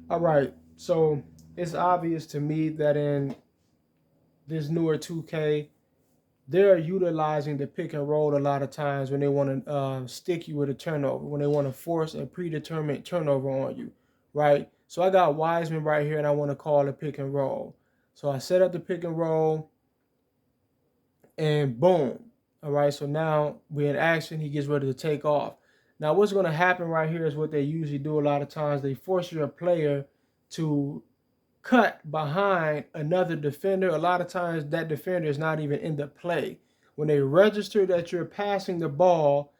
All right. So it's obvious to me that in this newer 2K, they're utilizing the pick and roll a lot of times when they want to stick you with a turnover, when they want to force a predetermined turnover on you, right? So I got Wiseman right here, and I want to call a pick and roll. So I set up the pick and roll, and boom. All right, so now we're in action. He gets ready to take off. Now, what's going to happen right here is what they usually do a lot of times. They force your player to cut behind another defender. A lot of times that defender is not even in the play. When they register that you're passing the ball,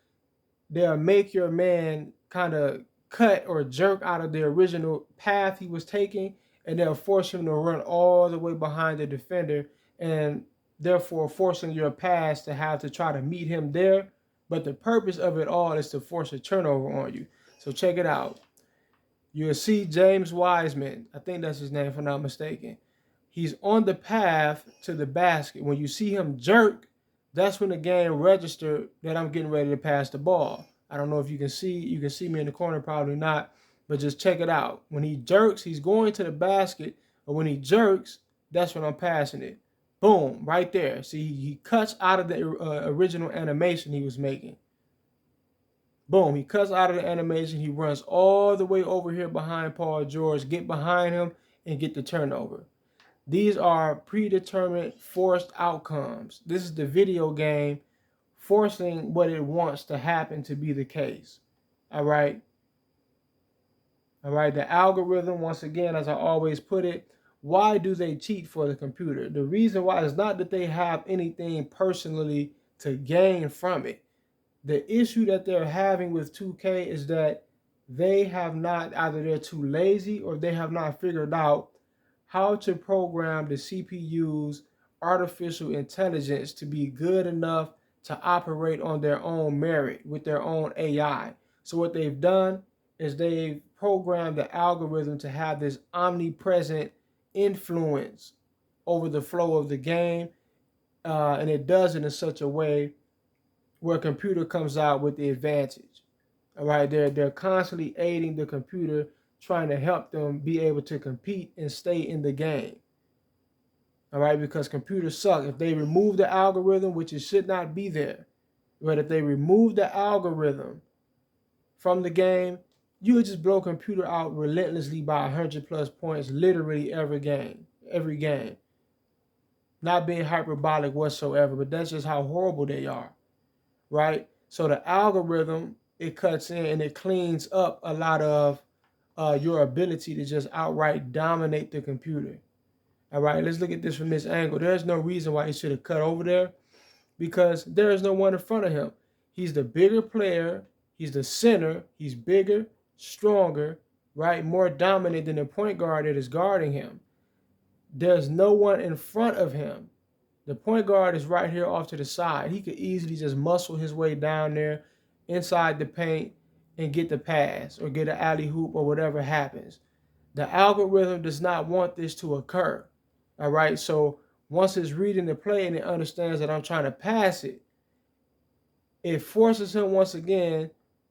they'll make your man kind of cut or jerk out of the original path he was taking, and they'll force him to run all the way behind the defender, and therefore forcing your pass to have to try to meet him there. But the purpose of it all is to force a turnover on you. So check it out. You'll see James Wiseman. I think that's his name, if I'm not mistaken. He's on the path to the basket. When you see him jerk, that's when the game registered that I'm getting ready to pass the ball. I don't know if you can see. You can see me in the corner, probably not. But just check it out. When he jerks, he's going to the basket. But when he jerks, that's when I'm passing it. Boom, right there. See, he cuts out of the original animation he was making. Boom, he cuts out of the animation. He runs all the way over here behind Paul George, get behind him, and get the turnover. These are predetermined forced outcomes. This is the video game forcing what it wants to happen to be the case. All right. All right. The algorithm, once again, as I always put it, why do they cheat for the computer? The reason why is not that they have anything personally to gain from it. The issue that they're having with 2K is that they have not, either they're too lazy or they have not figured out how to program the CPU's artificial intelligence to be good enough to operate on their own merit with their own AI. So what they've done is they've programmed the algorithm to have this omnipresent influence over the flow of the game, and it does it in such a way where a computer comes out with the advantage. All right, they're constantly aiding the computer, trying to help them be able to compete and stay in the game. All right, because computers suck. If they remove the algorithm, which it should not be there, but if they remove the algorithm from the game, you would just blow a computer out relentlessly by 100 plus points, literally every game, every game. Not being hyperbolic whatsoever, but that's just how horrible they are, right? So the algorithm, it cuts in and it cleans up a lot of your ability to just outright dominate the computer. All right, let's look at this from this angle. There's no reason why he should have cut over there because there is no one in front of him. He's the bigger player. He's the center. He's bigger, stronger, right? More dominant than the point guard that is guarding him. There's no one in front of him. The point guard is right here off to the side. He could easily just muscle his way down there inside the paint and get the pass or get an alley hoop or whatever happens. The algorithm does not want this to occur. All right. So once it's reading the play and it understands that I'm trying to pass it, it forces him once again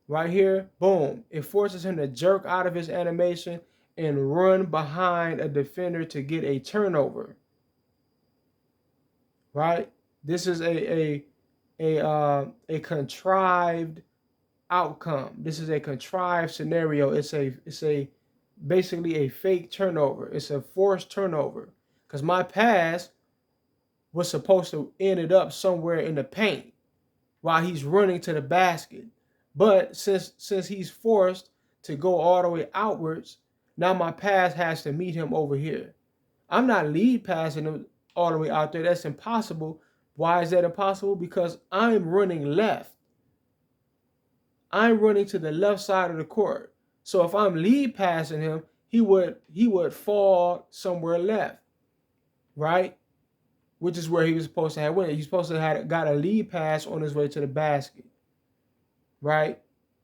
right here. Boom. It forces him to jerk out of his animation and run behind a defender to get a turnover. Right? This is a contrived outcome. This is a contrived scenario. It's a basically a fake turnover. It's a forced turnover because my pass was supposed to end it up somewhere in the paint while he's running to the basket. But since he's forced to go all the way outwards, now my pass has to meet him over here. I'm not lead passing him all the way out there. That's impossible. Why is that impossible? Because I'm running left. I'm running to the left side of the court. So if I'm lead passing him, he would fall somewhere left, right? Which is where he was supposed to have went. He's supposed to have got a lead pass on his way to the basket, right?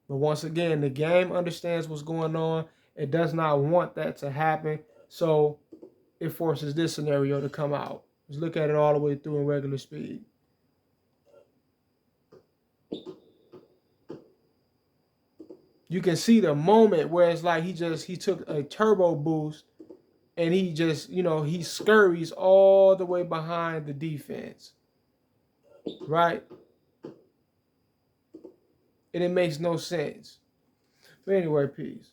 But once again, the game understands what's going on. It does not want that to happen. So it forces this scenario to come out. Let's look at it all the way through in regular speed. You can see the moment where it's like he took a turbo boost and he just, you know, he scurries all the way behind the defense, right? And it makes no sense. But anyway, peace.